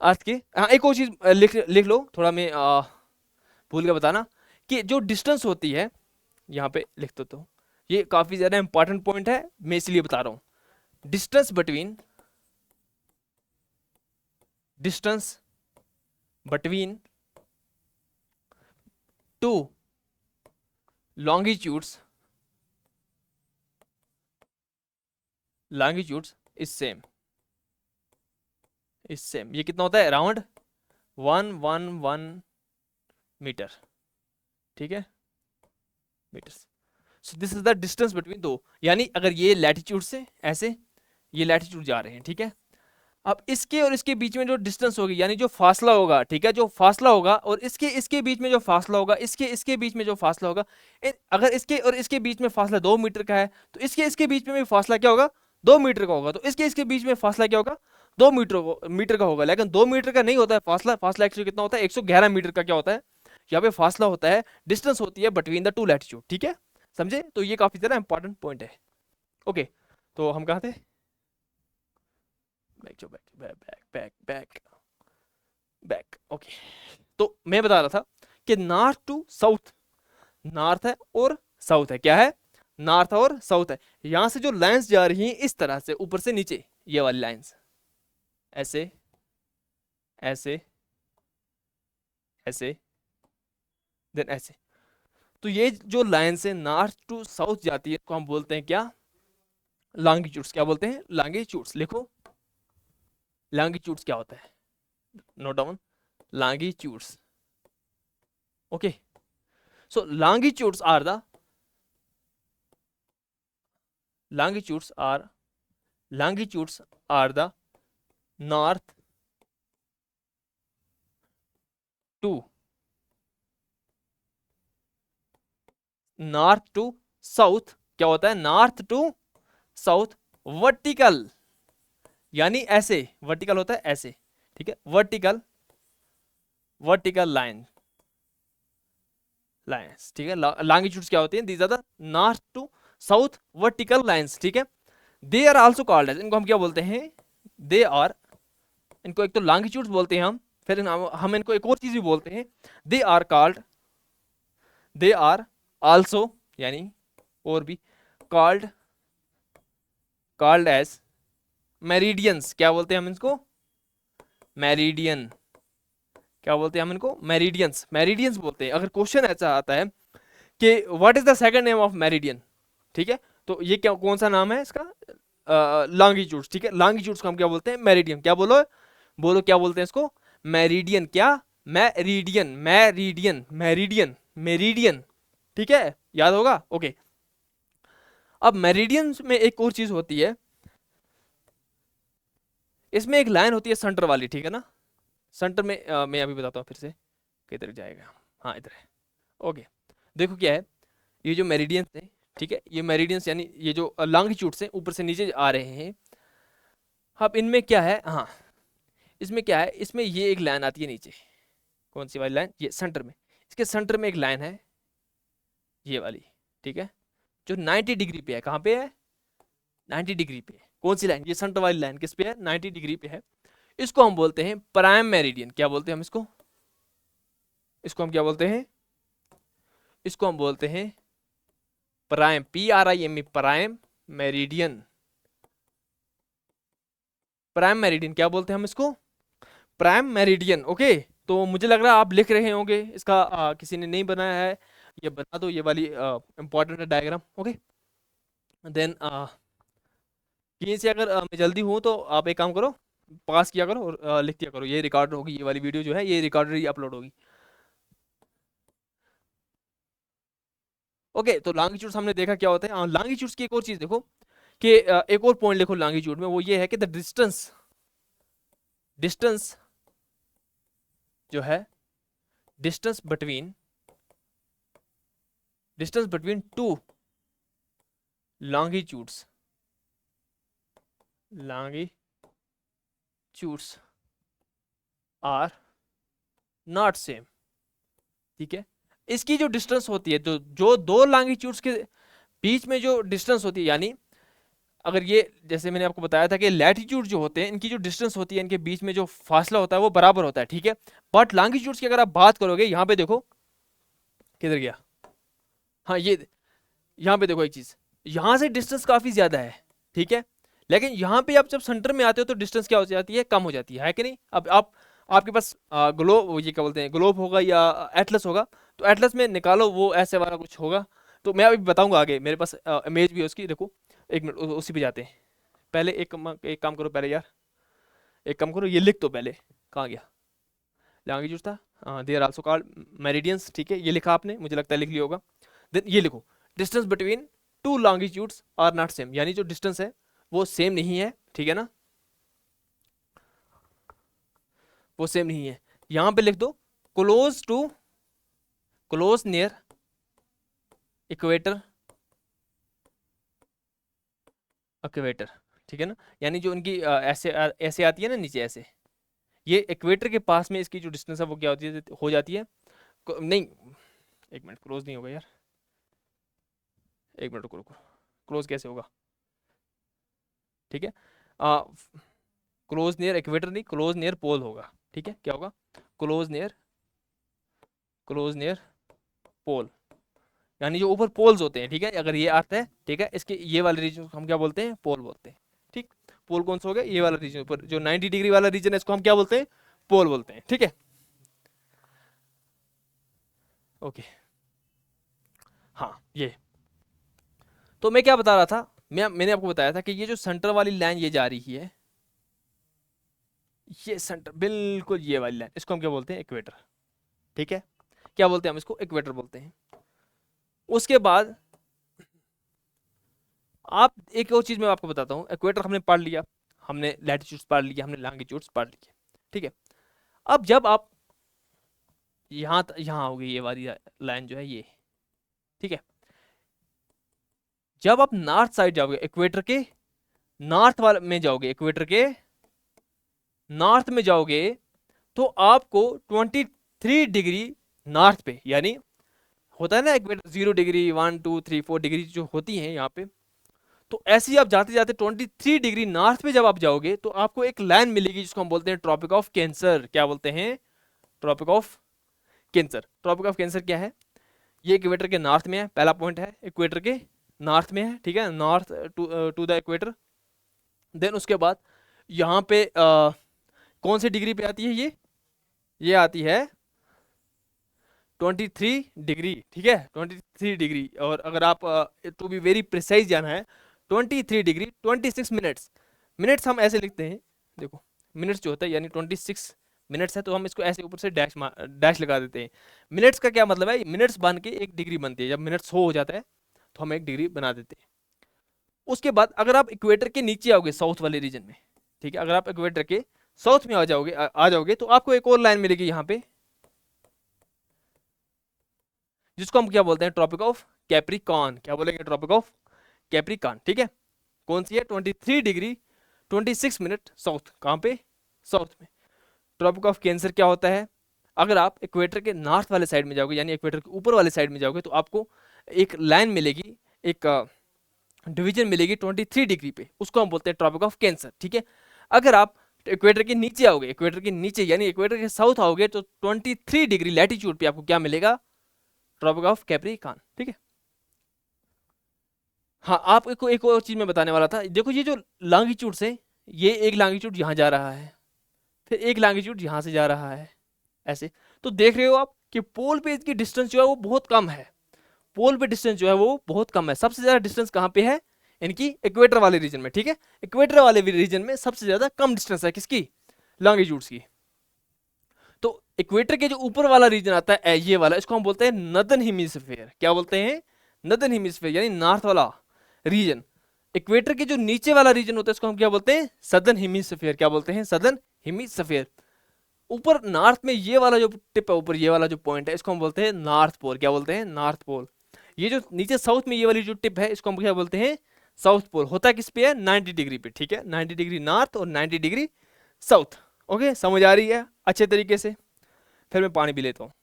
अर्थ के। हाँ, एक और चीज लिख लो, थोड़ा मैं भूल के बताना, कि जो डिस्टेंस होती है, यहाँ पे लिख दो, तो ये काफी ज्यादा इंपॉर्टेंट पॉइंट है, मैं इसलिए बता रहा हूं। Distance between two longitudes is same, ये कितना होता है, अराउंड 111 मीटर, ठीक है, meters. So this is the distance between दो, यानी अगर ये लैटिट्यूड से ऐसे ये लैटिट्यूड जा रहे हैं, ठीक है। अब इसके और इसके बीच में जो डिस्टेंस होगी, यानी जो फासला होगा, ठीक है, जो फासला होगा, और इसके बीच में जो फासला होगा, इसके बीच में जो फासला होगा, अगर इसके और इसके बीच में फासला 2 मीटर का है, तो इसके बीच में भी फासला क्या होगा, 2 मीटर का होगा। तो इसके बीच में फासला क्या होगा, 2 मीटर का होगा। लेकिन 2 मीटर का नहीं होता है फासला, फासला एक्चुअली कितना होता है, 111 मीटर का क्या होता है, यहाँ पे फासला होता है, डिस्टेंस होती है बिटवीन द टू लैटिट्यूड, ठीक है, समझे। तो ये काफी ज्यादा इंपॉर्टेंट पॉइंट है। ओके, तो हम कहाँ थे, back back back back back. Okay, तो मैं बता रहा था कि नॉर्थ टू साउथ, नॉर्थ है और साउथ है, क्या है, नॉर्थ और साउथ है। यहां से जो लाइंस जा रही हैं इस तरह से ऊपर से नीचे, ये वाली लाइंस ऐसे ऐसे ऐसे देन ऐसे, तो ये जो लाइन से नॉर्थ टू साउथ जाती है, इसको हम बोलते हैं क्या, लॉन्गिट्यूड्स। क्या बोलते हैं, लॉन्गिट्यूड्स। लिखो, लॉन्गिट्यूड्स क्या होता है, note down, longitudes. Okay, so longitudes are longitudes are the north to south, क्या होता है, नॉर्थ टू साउथ वर्टिकल, यानी ऐसे, वर्टिकल होता है ऐसे, ठीक है, वर्टिकल लाइन लाइन्स, ठीक है। लॉन्गिट्यूड्स क्या होती हैं, these are the north to south vertical lines, ठीक है। They are also called as, इनको हम क्या बोलते हैं, दे आर, इनको एक तो लॉन्गिट्यूड्स बोलते हैं हम, फिर हम इनको एक और चीज भी बोलते हैं, they are called, they are also, यानी और भी, कॉल्ड एज मेरिडियंस, क्या बोलते हैं हम इसको, मेरिडियन, क्या बोलते हैं हम इनको, मेरिडियंस, मेरिडियंस बोलते हैं। अगर क्वेश्चन ऐसा आता है कि what is the second name of meridian, ठीक है, तो ये क्या, कौन सा नाम है इसका, लॉन्गिट्यूड्स, ठीक है, लॉन्गिट्यूड्स को हम क्या बोलते हैं, मेरिडियन, क्या बोलो बोलो क्या बोलते हैं इसको, मेरिडियन, क्या, मेरिडियन, मेरिडियन, मेरिडियन, मेरिडियन, ठीक है, याद होगा, ओके। अब मेरिडियन में एक और चीज होती है, इसमें एक लाइन होती है सेंटर वाली, ठीक है ना, सेंटर में मैं अभी बताता हूँ फिर से किधर जाएगा, हाँ इधर है, ओके। देखो क्या है, ये जो मेरिडियंस है, ठीक है, ये मेरिडियंस यानी ये जो लॉन्गिट्यूड्स हैं ऊपर से नीचे आ रहे हैं, अब इनमें क्या है, हाँ इसमें क्या है, इसमें ये एक लाइन आती है नीचे, कौन सी वाली लाइन, ये सेंटर में, इसके सेंटर में एक लाइन है ये वाली, ठीक है, जो 90 डिग्री पे है, कहाँ पे है, 90 डिग्री पे, कौन सी लाइन, ये सेंटर वाली लाइन किस पे है, 90 डिग्री पे है, इसको हम बोलते हैं प्राइम मेरिडियन, क्या बोलते हैं हम इसको, इसको हम क्या बोलते हैं, इसको हम बोलते हैं prime, PRIME, prime meridian, prime meridian क्या बोलते हैं हम इसको, प्राइम मेरिडियन, ओके। तो मुझे लग रहा है आप लिख रहे होंगे इसका, किसी ने नहीं बनाया है, ये बना दो, ये वाली इंपॉर्टेंट है डायग्राम, ओके। देन यहीं से अगर मैं जल्दी हूँ तो आप एक काम करो, पास किया करो और लिख दिया करो, ये रिकॉर्ड होगी, ये वाली वीडियो जो है ये रिकॉर्डेड ही अपलोड होगी, ओके। तो लॉन्गिट्यूड्स हमने देखा क्या होता है, लॉन्गिट्यूड्स की एक और चीज देखो कि एक और पॉइंट लिखो लॉन्गिट्यूड में, वो ये है कि द डिस्टेंस, डिस्टेंस जो है, distance between two longitudes, longitudes are not same, ठीक है। इसकी जो डिस्टेंस होती है, जो दो लॉन्गिट्यूड्स के बीच में जो डिस्टेंस होती है, यानी अगर ये, जैसे मैंने आपको बताया था कि लैटिट्यूड जो होते हैं इनकी जो डिस्टेंस होती है, इनके बीच में जो फासला होता है वो बराबर होता है, ठीक है। बट लॉन्गिट्यूड्स की अगर आप बात करोगे, यहाँ पे देखो, किधर गया, हाँ ये, यहाँ पे देखो एक चीज, यहाँ से डिस्टेंस काफी ज्यादा है, ठीक है, लेकिन यहाँ पे आप जब सेंटर में आते हो तो डिस्टेंस क्या हो जाती है, कम हो जाती है कि नहीं। अब आप, आपके पास ग्लोब, ये क्या बोलते हैं, ग्लोब होगा या एटलस होगा, तो एटलस में निकालो वो ऐसे वाला कुछ होगा, तो मैं अभी बताऊंगा आगे, मेरे पास इमेज भी है उसकी, देखो एक मिनट उसी पे जाते हैं, पहले एक काम करो पहले यार, एक काम करो, ये लिख दो पहले, कहाँ गया, लॉन्गिट्यूड था, they are also called meridians, ठीक है, ये लिखा आपने, मुझे लगता है लिख लिया होगा। देन ये लिखो, distance between two longitudes are not same, यानी जो डिस्टेंस है वो सेम नहीं है, ठीक है ना, वो सेम नहीं है। यहां पे लिख दो close to, close near equator, equator, ठीक है ना, यानी जो उनकी ऐसे ऐसे आती है ना नीचे ऐसे, ये इक्वेटर के पास में इसकी जो डिस्टेंस है वो क्या होती है, हो जाती है, नहीं एक मिनट, क्लोज नहीं होगा यार, एक मिनट रुको रुको, क्लोज कैसे होगा, ठीक है, क्लोज नियर इक्वेटर नहीं, क्लोज नियर पोल होगा, ठीक है, क्या होगा, क्लोज नियर, क्लोज नियर पोल, यानी जो ऊपर पोल्स होते हैं, ठीक है, अगर ये अर्थ है, ठीक है, इसके ये वाले रीजन को हम क्या बोलते हैं, पोल बोलते हैं, ठीक। पोल कौन सा हो गया, ये वाला रीजन ऊपर जो 90 डिग्री वाला रीजन है, इसको हम क्या बोलते हैं, पोल बोलते हैं, ठीक है, ओके। हाँ ये, तो मैं क्या बता रहा था, मैंने आपको बताया था कि ये जो सेंटर वाली लाइन ये जा रही है, ये सेंटर बिल्कुल ये वाली लाइन, इसको हम क्या बोलते हैं, इक्वेटर, ठीक है, क्या बोलते हैं हम इसको, इक्वेटर बोलते हैं। उसके बाद आप एक और चीज़ मैं आपको बताता हूँ, इक्वेटर हमने पढ़ लिया, हमने लैटिट्यूड्स पढ़ लिया, हमने लॉन्गिट्यूड्स पढ़ लिए, ठीक है। अब जब आप यहाँ होगी ये वाली लाइन जो है ये, ठीक है, जब आप नॉर्थ साइड जाओगे, इक्वेटर के नॉर्थ वाले में जाओगे, इक्वेटर के नॉर्थ में जाओगे, तो आपको 23 डिग्री नॉर्थ पे, यानी होता है ना इक्वेटर 0 डिग्री 1 2 3 4 डिग्री जो होती हैं यहाँ पे, तो ऐसे ही आप जाते जाते 23 डिग्री नॉर्थ पे जब आप जाओगे तो आपको एक लाइन मिलेगी जिसको हम बोलते हैं ट्रॉपिक ऑफ कैंसर। क्या बोलते हैं? Tropic of Cancer. Tropic of Cancer क्या है? ये इक्वेटर के नॉर्थ में है, पहला पॉइंट है, इक्वेटर के नॉर्थ में है, ठीक है, north to the equator. Then उसके बाद यहाँ पे कौन सी डिग्री पे आती है ये आती है 23 डिग्री, ठीक है, 23 डिग्री। और अगर आप टू बी वेरी प्रिसाइज जाना है, 23 डिग्री 26 मिनट्स। मिनट्स हम ऐसे लिखते हैं, देखो मिनट्स जो होता है यानी 26 मिनट्स है, तो हम इसको ऐसे ऊपर से डैश लगा देते हैं। मिनट्स का क्या मतलब है? मिनट्स बन के एक डिग्री बनती है, जब मिनट 100 हो जाता है तो हम एक डिग्री बना देते हैं। उसके बाद अगर आप इक्वेटर के नीचे आओगे साउथ वाले रीजन में, ठीक है, अगर आप इक्वेटर के साउथ में आ जाओगे तो आपको एक और लाइन मिलेगी यहाँ पे, जिसको हम क्या बोलते हैं? Tropic of Capricorn. क्या बोलेंगे? ट्रॉपिक ऑफ कैप्रिकॉन, ठीक है। कौन सी है? 23 डिग्री 26 मिनट साउथ। कहाँ पे? साउथ में। ट्रॉपिक ऑफ कैंसर क्या होता है? अगर आप इक्वेटर के नॉर्थ वाले साइड में जाओगे, यानी इक्वेटर के ऊपर वाले साइड में जाओगे, तो आपको एक लाइन मिलेगी, एक डिवीजन मिलेगी 23 डिग्री पे, उसको हम बोलते हैं ट्रॉपिक ऑफ कैंसर, ठीक है। अगर आप इक्वेटर के नीचे आओगे, इक्वेटर के नीचे यानी इक्वेटर के साउथ आओगे, तो 23 डिग्री लैटिट्यूड पे आपको क्या मिलेगा? ट्रॉपिक ऑफ कैप्रिकॉन, ठीक है। हाँ, आपको एक और चीज मैं बताने वाला था। देखो ये जो लॉन्गिट्यूड से, ये एक लॉन्गिट्यूड यहाँ जा रहा है, फिर एक लॉन्गिट्यूड यहाँ से जा रहा है, ऐसे। तो देख रहे हो आप कि पोल पे इसकी डिस्टेंस जो है वो बहुत कम है। पोल पे डिस्टेंस जो है वो बहुत कम है। सबसे ज्यादा डिस्टेंस कहाँ पे है? इनकी इक्वेटर वाले रीजन में, ठीक है। इक्वेटर वाले रीजन में सबसे ज्यादा कम डिस्टेंस है किसकी? लॉन्गिट्यूड्स की। तो इक्वेटर के जो ऊपर वाला रीजन आता है ये वाला, इसको हम बोलते हैं नदर्न हेमिस्फीयर। क्या बोलते हैं? नदर्न हेमिस्फीयर, यानी नॉर्थ वाला रीजन। इक्वेटर के जो नीचे वाला रीजन होता है इसको हम क्या बोलते हैं? Southern hemisphere. क्या बोलते हैं? Southern hemisphere. ऊपर नॉर्थ में ये वाला जो टिप है, ऊपर ये वाला जो पॉइंट है, इसको हम बोलते हैं नॉर्थ पोल। क्या बोलते हैं? North pole. ये जो नीचे साउथ में ये वाली जो टिप है, इसको हम क्या बोलते हैं? South pole. होता किस पे है? 90 डिग्री पे, ठीक है। 90 डिग्री नॉर्थ और 90 डिग्री साउथ। ओके, समझ आ रही है अच्छे तरीके से? फिर मैं पानी भी लेता हूँ।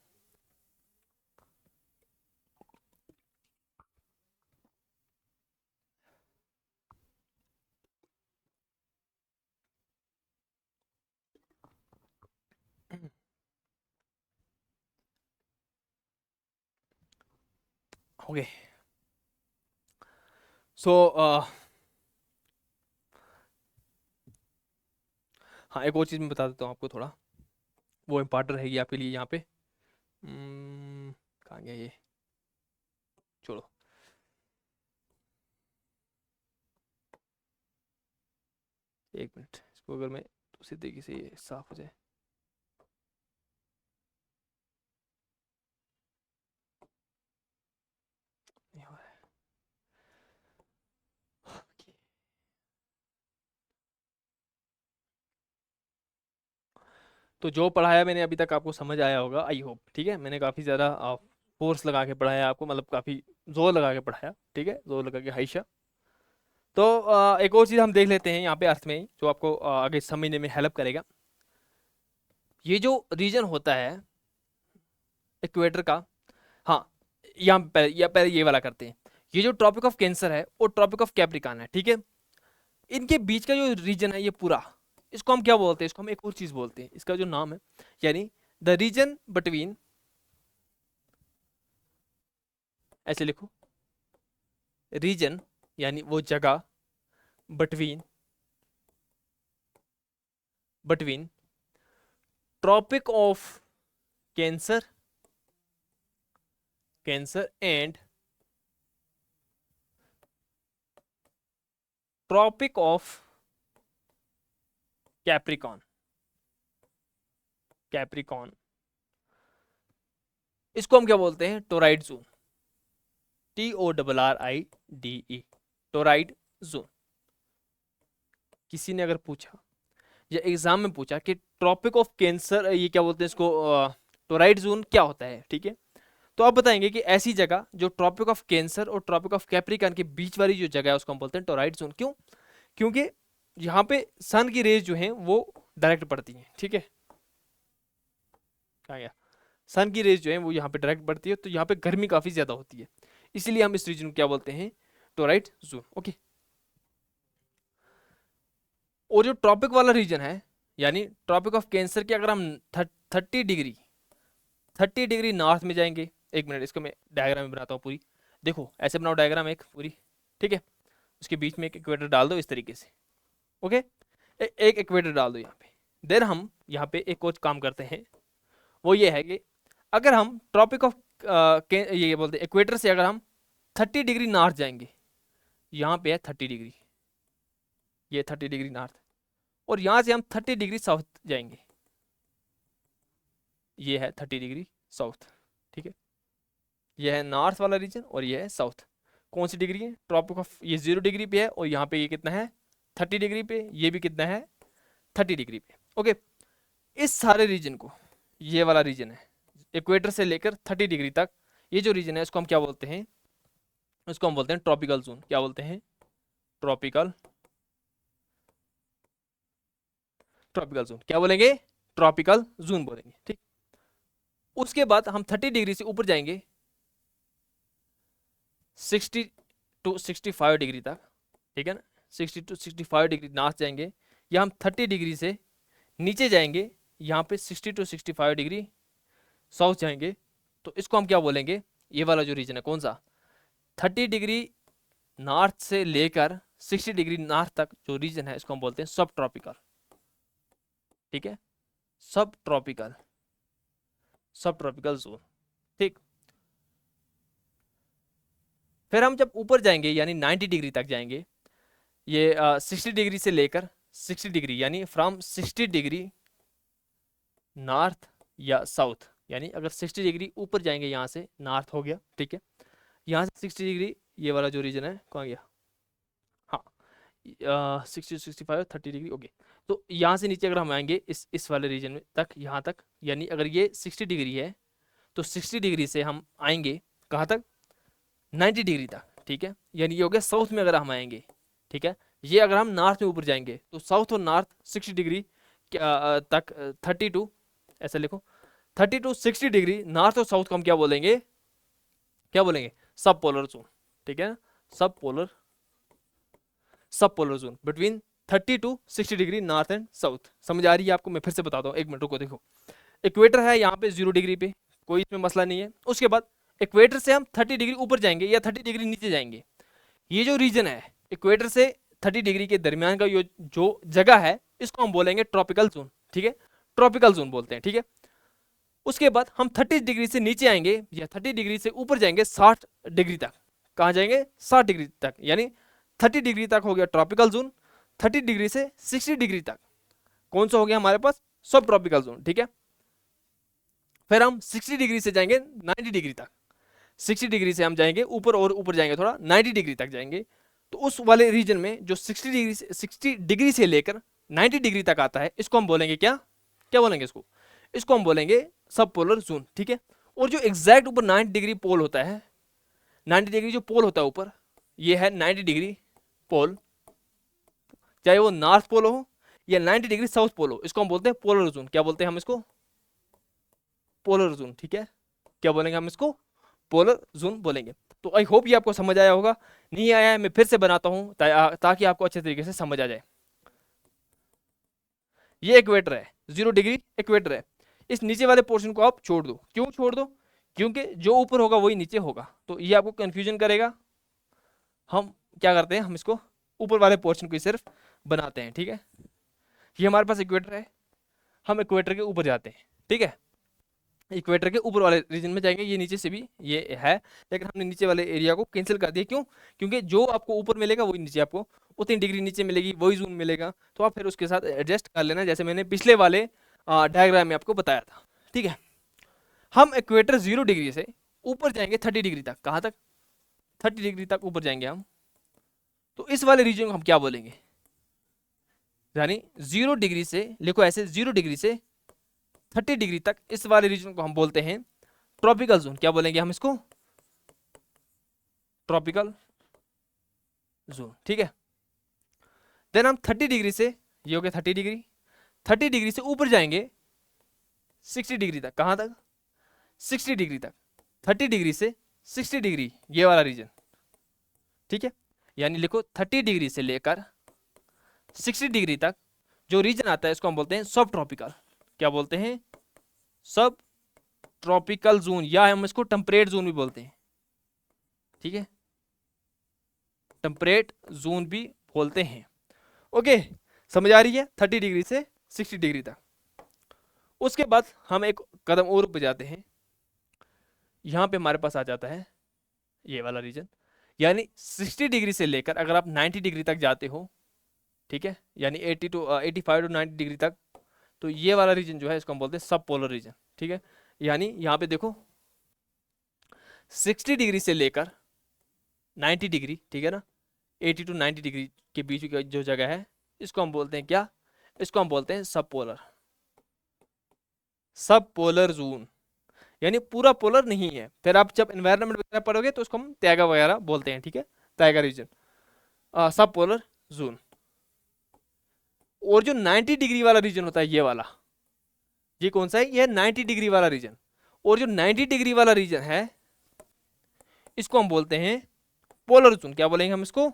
ओके, सो हाँ, एक और चीज़ मैं बता देता हूँ आपको थोड़ा, वो इम्पॉर्टेंट रहेगी आपके लिए यहाँ पे। कहाँ गया ये? छोड़ो। एक मिनट, इसको अगर मैं दूसरे तरीके से ये साफ हो जाए। नहीं हो रहा है। Okay. तो जो पढ़ाया मैंने अभी तक आपको समझ आया होगा, आई होप, ठीक है। मैंने काफ़ी ज़्यादा फोर्स लगा के पढ़ाया आपको, मतलब काफ़ी जोर लगा के पढ़ाया, ठीक है, जोर लगा के हाइशा। तो एक और चीज़ हम देख लेते हैं यहाँ पे अर्थ में ही, जो आपको आगे समझने में हेल्प करेगा। ये जो रीजन होता है इक्वेटर का, हाँ, यहाँ पहले ये वाला करते हैं। ये जो ट्रॉपिक ऑफ कैंसर है वो ट्रॉपिक ऑफ कैप्रिकॉन है, ठीक है। इनके बीच का जो रीजन है ये पूरा, इसको हम क्या बोलते हैं? इसको हम एक और चीज बोलते हैं, इसका जो नाम है, यानी द रीजन बिटवीन, ऐसे लिखो, रीजन यानी वो जगह, between between tropic of Cancer and tropic of Capricorn. इसको हम क्या बोलते हैं? Torrid zone. TORRIDE। Torrid zone. किसी ने अगर पूछा या एग्जाम में पूछा कि ट्रॉपिक ऑफ कैंसर, ये क्या बोलते हैं इसको, टोराइड जोन क्या होता है, ठीक है, तो आप बताएंगे कि ऐसी जगह जो ट्रॉपिक ऑफ कैंसर और ट्रॉपिक ऑफ कैप्रिकॉर्न के बीच वाली जो जगह है उसको हम बोलते हैं टोराइड जोन। क्यों? क्योंकि यहाँ पे सन की रेज जो है वो डायरेक्ट पड़ती हैं, ठीक है, कहाँ गया, सन की रेज जो है वो यहाँ पे डायरेक्ट पड़ती है, तो यहाँ पे गर्मी काफी ज्यादा होती है, इसीलिए हम इस रीजन को क्या बोलते हैं, टोराइड जोन। ओके, और जो ट्रॉपिक वाला रीजन है, यानी ट्रॉपिक ऑफ कैंसर के अगर हम 30 डिग्री नॉर्थ में जाएंगे, एक मिनट इसको मैं डायग्राम में बनाता हूँ पूरी, देखो ऐसे बनाओ डायग्राम एक पूरी, ठीक है, उसके बीच में एक इक्वेटर डाल दो इस तरीके से, ओके, एक इक्वेटर डाल दो यहाँ पे। देन हम यहाँ पे एक और काम करते हैं, वो ये है कि अगर हम ट्रॉपिक ऑफ ये बोलते हैं इक्वेटर से अगर हम 30 डिग्री नॉर्थ जाएंगे, यहाँ पे है 30 डिग्री, ये 30 डिग्री नॉर्थ, और यहाँ से हम 30 डिग्री साउथ जाएंगे, ये है 30 डिग्री साउथ, ठीक है, ये है नॉर्थ वाला रीजन और ये है साउथ। कौन सी डिग्री है? ट्रॉपिक ऑफ, ये 0 डिग्री पे है और यहाँ पे ये कितना है 30 डिग्री पे, ये भी कितना है 30 डिग्री पे। ओके, इस सारे रीजन को, ये वाला रीजन है इक्वेटर से लेकर 30 डिग्री तक, ये जो रीजन है इसको हम क्या बोलते हैं, इसको हम बोलते हैं ट्रॉपिकल जोन। क्या बोलते हैं? Tropical zone. क्या बोलेंगे? ट्रॉपिकल जोन बोलेंगे, ठीक। उसके बाद हम 30 डिग्री से ऊपर जाएंगे 60 टू 65 डिग्री तक, ठीक है ना, 60 टू 65 डिग्री नॉर्थ जाएंगे, या हम 30 डिग्री से नीचे जाएंगे, यहाँ पे 60 टू 65 डिग्री साउथ जाएंगे, तो इसको हम क्या बोलेंगे, ये वाला जो रीजन है कौन सा, 30 डिग्री नॉर्थ से लेकर 60 डिग्री नॉर्थ तक जो रीजन है इसको हम बोलते हैं सब ट्रॉपिकल, ठीक है, सब ट्रॉपिकल जोन, ठीक। फिर हम जब ऊपर जाएंगे यानी 90 डिग्री तक जाएंगे, ये 60 डिग्री से लेकर 60 डिग्री, यानी फ्रॉम 60 डिग्री नॉर्थ या साउथ, यानी अगर 60 डिग्री ऊपर जाएंगे, यहाँ से नॉर्थ हो गया, ठीक है, यहाँ से 60 डिग्री, ये वाला जो रीजन है कहाँ गया, हाँ 60 65 30 डिग्री, ओके, तो यहाँ से नीचे अगर हम आएंगे इस वाले रीजन में तक, यहाँ तक, यानी अगर ये 60 डिग्री है तो 60 डिग्री से हम आएंगे कहाँ तक, 90 डिग्री तक, ठीक है, यानी ये हो गया साउथ में अगर हम आएंगे, ठीक है। ये अगर हम नॉर्थ में ऊपर जाएंगे तो साउथ और नॉर्थ 60 डिग्री तक 32, ऐसा लिखो 30 टू 60 डिग्री नॉर्थ और साउथ को हम क्या बोलेंगे, सब पोलर जोन, ठीक है, सब polar zone between 30 to 60 degree north and south. समझ आ रही है आपको? मैं फिर से बताता हूँ, एक मिनट रुको, देखो इक्वेटर है यहाँ पे 0 डिग्री पे, कोई इसमें मसला नहीं है। उसके बाद इक्वेटर से हम 30 डिग्री ऊपर जाएंगे या 30 डिग्री नीचे जाएंगे, ये जो रीजन है इक्वेटर से 30 डिग्री के दरमियान का जो जगह है इसको हम बोलेंगे ट्रॉपिकल जोन, ठीक है, ट्रॉपिकल जोन बोलते हैं, ठीक है। उसके बाद हम 30 डिग्री से नीचे आएंगे या 30 डिग्री से ऊपर जाएंगे 60 डिग्री तक, कहाँ जाएंगे 60 डिग्री तक, यानी 30 डिग्री तक हो गया ट्रॉपिकल जोन, 30 डिग्री से 60 डिग्री तक कौन सा हो गया हमारे पास, सब ट्रॉपिकल जोन, ठीक है। फिर हम 60 डिग्री से जाएंगे 90 डिग्री तक, 60 डिग्री से हम जाएंगे ऊपर और ऊपर जाएंगे थोड़ा 90 डिग्री तक जाएंगे, तो उस वाले रीजन में जो 60 डिग्री से लेकर 90 डिग्री तक आता है इसको हम बोलेंगे क्या बोलेंगे इसको हम बोलेंगे सब पोलर जोन, ठीक है। और जो एग्जैक्ट ऊपर 90 डिग्री पोल होता है, 90 डिग्री जो पोल होता है ऊपर, ये है 90 डिग्री पोल, चाहे वो नॉर्थ पोल हो या 90 डिग्री साउथ पोल हो, इसको हम बोलते हैं पोलर जोन। क्या बोलते हैं हम इसको? पोलर जोन, ठीक है। क्या बोलेंगे हम इसको? पोलर जोन बोलेंगे। तो आई होप ये आपको समझ आया होगा, नहीं आया है मैं फिर से बनाता हूं ताकि आपको अच्छे तरीके से समझ आ जाए। ये इक्वेटर है, 0 डिग्री इक्वेटर है, इस नीचे वाले पोर्शन को आप छोड़ दो। क्यों छोड़ दो? क्योंकि जो ऊपर होगा वही नीचे होगा, तो ये आपको कंफ्यूजन करेगा। हम क्या करते हैं, हम इसको ऊपर वाले पोर्शन को सिर्फ बनाते हैं, ठीक है। ये हमारे पास इक्वेटर है, हम इक्वेटर के ऊपर जाते हैं, ठीक है, इक्वेटर के ऊपर वाले रीजन में जाएंगे। ये नीचे से भी ये है, लेकिन हमने नीचे वाले एरिया को कैंसिल कर दिया। क्यों? क्योंकि जो आपको ऊपर मिलेगा वही नीचे आपको उतनी डिग्री नीचे मिलेगी, वही जोन मिलेगा, तो आप फिर उसके साथ एडजस्ट कर लेना, जैसे मैंने पिछले वाले डायग्राम में आपको बताया था, ठीक है। हम इक्वेटर 0 डिग्री से ऊपर जाएंगे 30 डिग्री तक, कहाँ तक? 30 डिग्री तक ऊपर जाएंगे हम, तो इस वाले रीजन को हम क्या बोलेंगे, यानी 0 डिग्री से, लिखो ऐसे, 0 डिग्री से 30 डिग्री तक इस वाले रीजन को हम बोलते हैं ट्रॉपिकल जोन। क्या बोलेंगे हम इसको, ट्रॉपिकल जोन, ठीक है। देन हम 30 डिग्री से, ये हो गया 30 डिग्री, 30 डिग्री से ऊपर जाएंगे 60 डिग्री तक। कहां तक, 60 डिग्री तक, 30 डिग्री से 60 डिग्री, ये वाला रीजन, ठीक है। यानी लिखो 30 डिग्री से लेकर 60 डिग्री तक जो रीजन आता है इसको हम बोलते हैं सब ट्रॉपिकल। क्या बोलते हैं, सब ट्रॉपिकल जोन, या हम इसको टेम्परेट जोन भी बोलते हैं, ठीक है, टेम्परेट जोन भी बोलते हैं। ओके, समझ आ रही है, 30 डिग्री से 60 डिग्री तक। उसके बाद हम एक कदम और ऊपर जाते हैं, यहां पे हमारे पास आ जाता है ये वाला रीजन, यानी 60 डिग्री से लेकर अगर आप 90 डिग्री तक जाते हो, ठीक है, यानी 85 टू 90 डिग्री तक, तो ये वाला रीजन जो है इसको हम बोलते हैं सब पोलर रीजन, ठीक है। यानी यहाँ पे देखो 60 डिग्री से लेकर 90 डिग्री, ठीक है ना, 80 टू 90 डिग्री के बीच की जो जगह है इसको हम बोलते हैं क्या, इसको हम बोलते हैं सब पोलर, सब पोलर जोन, यानी पूरा पोलर नहीं है। फिर आप जब एनवायरनमेंट वगैरह पढ़ोगे तो उसको हम तैगा वगैरह बोलते हैं, ठीक है, तैगा रीजन, सब पोलर जोन। और जो 90 डिग्री वाला रीजन होता है ये वाला, ये कौन सा है, ये 90 डिग्री वाला रीजन। और जो 90 डिग्री वाला रीजन है इसको हम बोलते हैं पोलर जोन। क्या बोलेंगे हम इसको,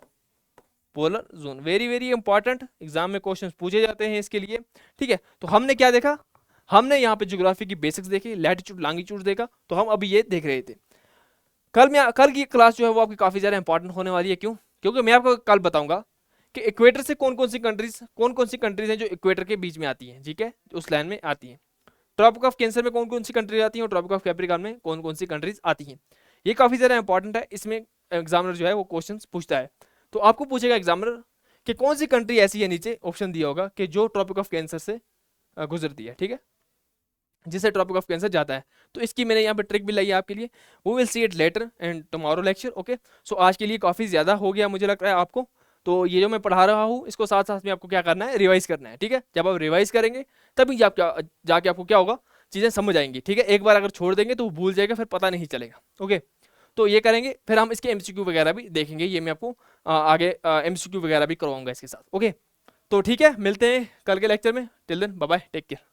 polar zone. Very very important, exam में क्वेश्चंस पूछे जाते हैं इसके लिए, ठीक है। तो हमने क्या देखा, हमने यहाँ पे ज्योग्राफी की बेसिक्स देखी, लैटिट्यूड लॉन्गिट्यूड देखा, तो हम अभी ये देख रहे थे। कल की क्लास जो है वो आपकी काफी ज्यादा इंपॉर्टेंट होने वाली है। क्यों, क्योंकि मैं आपको कल बताऊंगा कि इक्वेटर से कौन कौन सी कंट्रीज हैं जो इक्वेटर के बीच में आती हैं, ठीक है, उस लाइन में आती हैं। ट्रॉपिक ऑफ कैंसर में कौन कौन सी कंट्रीज आती हैं और ट्रॉपिक ऑफ कैप्रिकॉर्न में कौन कौन सी कंट्रीज आती हैं। ये काफी ज्यादा इंपॉर्टेंट है, इसमें एग्जामिनर जो है वो क्वेश्चन पूछता है। तो आपको पूछेगा एग्जामिनर कि कौन सी कंट्री ऐसी है, नीचे ऑप्शन दिया होगा कि जो ट्रॉपिक ऑफ कैंसर से गुजरती है, ठीक है, जिससे ट्रॉपिक ऑफ कैंसर जाता है। तो इसकी मैंने यहाँ पे ट्रिक भी लाई है आपके लिए, वो will see it later and tomorrow lecture. Okay, so आज के लिए काफ़ी ज़्यादा हो गया मुझे लग रहा है आपको। तो ये जो मैं पढ़ा रहा हूँ इसको साथ साथ में आपको क्या करना है, रिवाइज करना है, ठीक है। जब आप रिवाइज करेंगे तभी जाके आपको क्या होगा, चीज़ें समझ आएंगी, ठीक है। एक बार अगर छोड़ देंगे तो वो भूल जाएगा, फिर पता नहीं चलेगा। ओके, तो ये करेंगे, फिर हम इसके MCQ वगैरह भी देखेंगे, ये मैं आपको आगे MCQ वगैरह भी करवाऊंगा इसके साथ। ओके, तो ठीक है, मिलते हैं कल के लेक्चर में। Till then bye bye, take care.